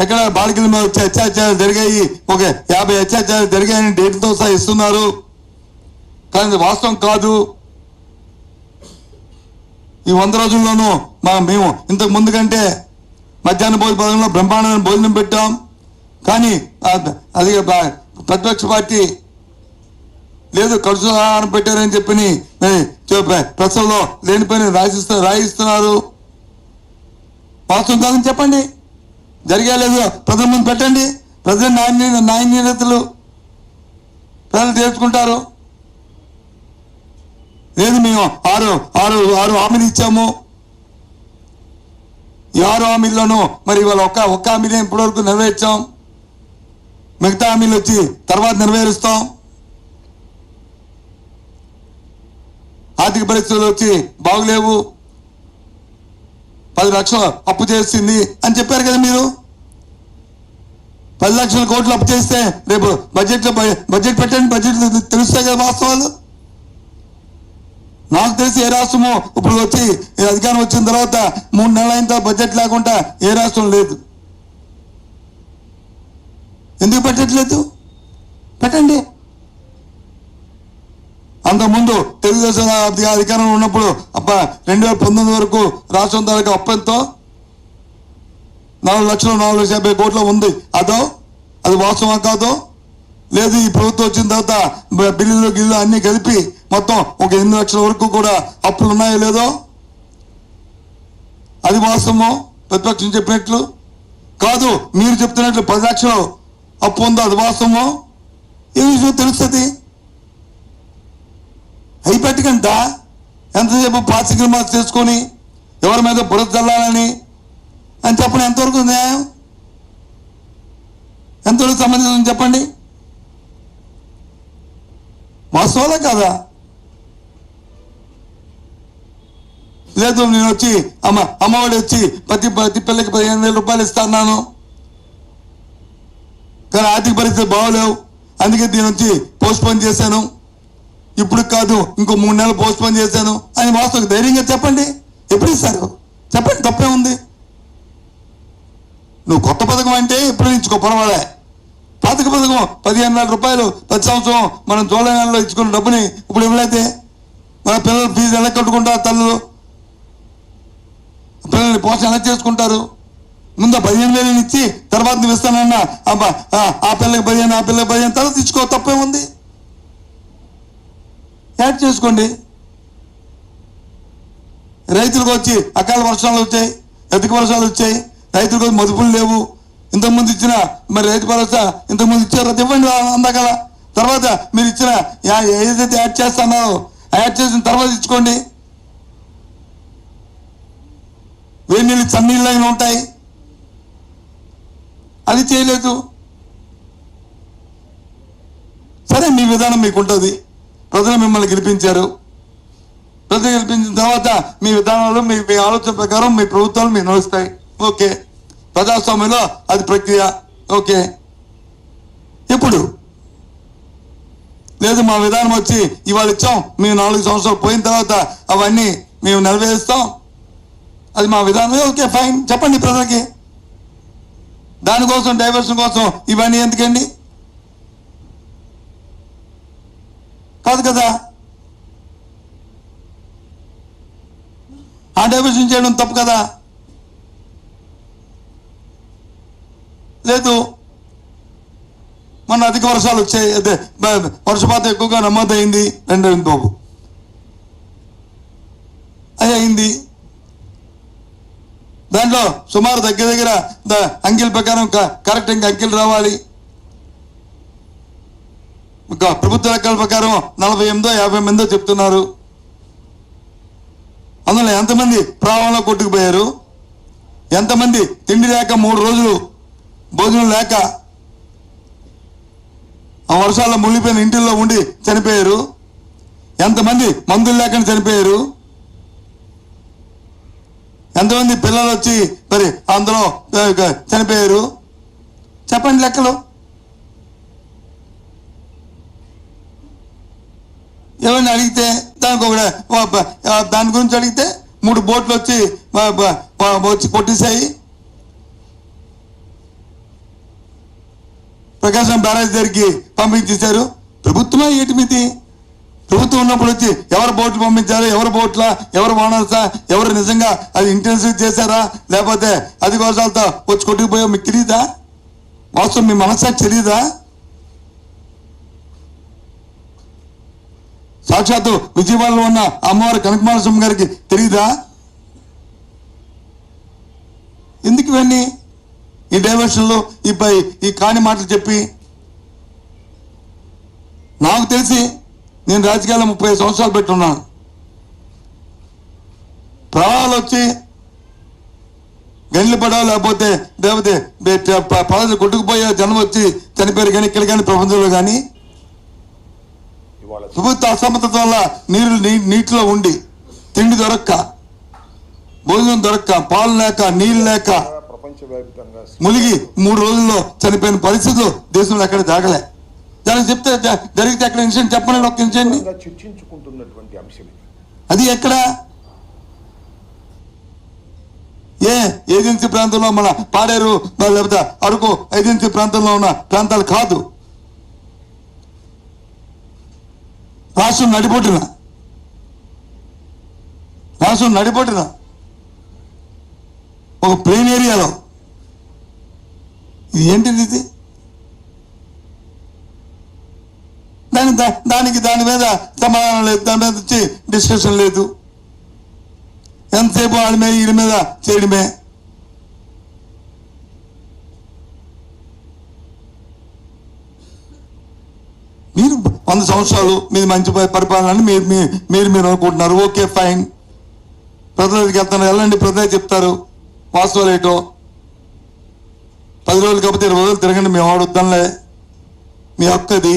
ఎక్కడ బాలికల మీద వచ్చే అత్యాచారాలు జరిగాయి, ఒక 50 అత్యాచారాలు జరిగాయని డేట్లతో సహా ఇస్తున్నారు. కానీ వాస్తవం కాదు. ఈ 100 రోజుల్లోనూ మేము ఇంతకు ముందు కంటే మధ్యాహ్న భోజన పథకంలో బ్రహ్మాండమైన భోజనం పెట్టాం. కానీ అది ప్రతిపక్ష పార్టీ లేదు కలుసు ఆహారం పెట్టారని చెప్పని ప్రశ్నలో లేనిపోయిన రాయిస్తున్నారు. వాస్తవం కాదని చెప్పండి, జరిగా లేదు ప్రజల ముందు పెట్టండి. ప్రజల న్యాయనీయతలు ప్రజలు తెలుసుకుంటారు. లేదు మేము ఆరు హామీలు ఇచ్చాము. ఈ 6 హామీల్లోనూ మరి ఇవాళ ఒక్క హామీని ఇప్పటివరకు నెరవేర్చాం. మిగతా హామీలు వచ్చి తర్వాత నెరవేరుస్తాం. ఆర్థిక పరిస్థితులు వచ్చి బాగులేవు, 10 లక్షలు అప్పు చేసింది అని చెప్పారు కదా మీరు. 10 లక్షల కోట్లు అప్పు చేస్తే రేపు బడ్జెట్ పెట్టండి, బడ్జెట్ తెలుస్తాయి కదా వాస్తవాలు. నాకు తెలిసి ఏ రాష్ట్రము ఇప్పుడు వచ్చి అధికారం వచ్చిన తర్వాత 3 నెలలు అయిన తర్వాత బడ్జెట్ లేకుండా ఏ రాష్ట్రం లేదు. ఎందుకు పెట్టట్లేదు? పెట్టండి. అంతకుముందు తెలుగుదేశం అధికారంలో ఉన్నప్పుడు 2019 వరకు రాష్ట్రం తాలూకా అప్పంతో 4,450 కోట్ల ఉంది. అది వాస్తవం కాదో? లేదు ఈ ప్రభుత్వం వచ్చిన తర్వాత బిల్లులు అన్ని కలిపి మొత్తం ఒక 8 లక్షల వరకు కూడా అప్పులు ఉన్నాయో లేదో? అది వాస్తవమో? ప్రతిపక్షం చెప్పినట్లు కాదు, మీరు చెప్తున్నట్లు 10 లక్షలు అప్పు ఉందో అది వాస్తవమో? ఏ విషయం తెలుస్తుంది? అయి పెట్టకంట ఎంతసేపు పాసికల్ మార్క్స్ చేసుకొని ఎవరి మీద బురద చల్లాలని అని చెప్పండి. ఎంతవరకు న్యాయం, ఎంతవరకు సంబంధించిన చెప్పండి. వాస్తవాలే కదా? లేదు నేను వచ్చి అమ్మఒడి వచ్చి ప్రతి పిల్లకి 15,000 రూపాయలు ఇస్తాను, కానీ ఆర్థిక పరిస్థితి బాగోలేవు, అందుకే దీని వచ్చి పోస్ట్పోన్ చేశాను, ఇప్పుడు కాదు ఇంకో 3 నెలలు పోస్ట్పోన్ చేశాను అని వాస్తవం ధైర్యంగా చెప్పండి. ఎప్పుడు ఇస్తారు చెప్పండి, తప్పే ఉంది. నువ్వు కొత్త పథకం అంటే ఎప్పుడు ఇచ్చుకో, పర్వాలే. పాత పథకం 15,000 రూపాయలు ప్రతి సంవత్సరం మనం జూలై నెలలో ఇచ్చుకున్న డబ్బుని ఇప్పుడు ఇవ్వలేదే మన పిల్లలు ఫీజు ఎలా కట్టుకుంటారు, తల్లులు పిల్లల్ని పోషణ ఎలా చేసుకుంటారు? ముందు 15,000 ఇచ్చి తర్వాత నువ్వు ఇస్తానన్నా ఆ పిల్లకి 15, ఆ పిల్లకి 15 తర్వాత ఇచ్చుకో, తప్పే ఉంది. యాడ్ చేసుకోండి. రైతులకు వచ్చి అకాల వర్షాలు వచ్చాయి, అధిక వర్షాలు వచ్చాయి, రైతులకు మదుపులు లేవు. ఇంతకుముందు ఇచ్చిన మరి రైతు భరోసా ఇంతకుముందు ఇచ్చారు, అది ఇవ్వండి అందగల. తర్వాత మీరు ఇచ్చిన ఏదైతే యాడ్ చేస్తున్నారో యాడ్ చేసిన తర్వాత ఇచ్చుకోండి. వేడి నీళ్ళు చన్నీళ్ళు అయినా ఉంటాయి, అది చేయలేదు. సరే మీ విధానం మీకు ఉంటుంది, ప్రజలు మిమ్మల్ని గెలిపించారు. ప్రజలు గెలిపించిన తర్వాత మీ విధానాలు మీ ఆలోచన ప్రకారం మీ ప్రభుత్వాలు మీరు నడుస్తాయి. ఓకే, ప్రజాస్వామ్యంలో అది ప్రక్రియ. ఓకే, ఇప్పుడు లేదు మా విధానం వచ్చి ఇవాళ ఇచ్చాం, మేము 4 సంవత్సరాలు పోయిన తర్వాత అవన్నీ మేము నెరవేరుస్తాం, అది మా విధానం. ఓకే ఫైన్, చెప్పండి ప్రజలకి. దానికోసం డైవర్షన్ కోసం ఇవన్నీ ఎందుకండి? కాదు కదా. ఆ డైవర్షన్ చేయడం తప్పు కదా. లేదు మొన్న అధిక వర్షాలు వచ్చాయి, అదే వర్షపాతం ఎక్కువగా నమోదైంది 2 బాబు, అది అయింది. దాంట్లో సుమారు దగ్గర అంకెల ప్రకారం కరెక్ట్ ఇంకా అంకెలు రావాలి. ప్రభుత్వ లెక్కల ప్రకారం 48-58 చెప్తున్నారు. అందులో ఎంతమంది ప్రవాహంలో కొట్టుకుపోయారు, ఎంతమంది తిండి లేక 3 రోజులు భోజనం లేక ఆ వర్షాల్లో మునిగిపోయిన ఇంటిల్లో ఉండి చనిపోయారు, ఎంతమంది మందులు లేకుండా చనిపోయారు, ఎంతమంది పిల్లలు వచ్చి మరి అందులో చనిపోయారు, చెప్పండి లెక్కలు. ఎవరిని అడిగితే దాని గురించి అడిగితే 3 బోట్లు వచ్చి కొట్టేశాయి, ప్రకాశం బ్యారేజ్ దగ్గరికి పంపించేశారు. ప్రభుత్వమే ఏటి మీది? ప్రభుత్వం ఉన్నప్పుడు వచ్చి ఎవరు బోట్లు పంపించారు, ఎవరు బోట్ల, ఎవరు ఓనర్సా, ఎవరు నిజంగా అది ఇంటెన్సివ్ చేశారా, లేకపోతే అది కోసాలతో వచ్చి కొట్టుకుపోయా మీకు తెలియదా? వాస్తవం మీ మనసాకి తెలియదా? సాక్షాత్తు విజయవాడలో ఉన్న అమ్మవారి కనకమాలస్వామి గారికి తెలియదా? ఎందుకు ఇవన్నీ ఈ డైవర్షన్లో ఈ కాని మాటలు చెప్పి? నాకు తెలిసి నేను రాజకీయాల్లో 30 సంవత్సరాలు పెట్టున్నాను. ప్రవాహాలు వచ్చి గండ్లు పడా లేకపోతే పదవి కొట్టుకుపోయే జనం వచ్చి చనిపోయారు కానీ ఇక్కడ కానీ ప్రపంచంలో కానీ ప్రభుత్వ అసమర్థత వల్ల నీటిలో ఉండి తిండి దొరక్క, భోజనం దొరక్క, పాలు లేక, నీళ్ళు లేక మునిగి 3 రోజుల్లో చనిపోయిన పరిస్థితులు దేశంలో ఎక్కడ జరగలే. దానికి చెప్తే జరిగితే ఎక్కడ ఇన్సిడెంట్ చెప్పండి, ఒక ఇన్సిడెంట్ చర్చించుకుంటున్నటువంటి అంశం అది ఎక్కడ? ఏజెన్సీ ప్రాంతంలో మన పాడేరు లేకపోతే అరకు ఏజెన్సీ ప్రాంతంలో ఉన్న ప్రాంతాలు కాదు. రాష్ట్రం నడిపొట్టిన ఒక ప్లేన్ ఏరియాలో ఇది ఏంటిది? ఇది దాని మీద సమాధానం లేదు, దాని మీద వచ్చి డిస్కషన్ లేదు. ఎంతసేపు వాళ్ళ మీద వీళ్ళ మీద చేయడమే. మీరు 100 సంవత్సరాలు మీది మంచి పరిపాలన అని మీరు అనుకుంటున్నారు. Okay, fine. ప్రజలకి వెళ్తాను, వెళ్ళండి, ప్రజలే చెప్తారు వాస్తవాలు ఏటో. 10 రోజులు కాకపోతే 20 రోజులు తిరగండి, మేము ఆడొద్దాంలే, మీ హక్కు అది.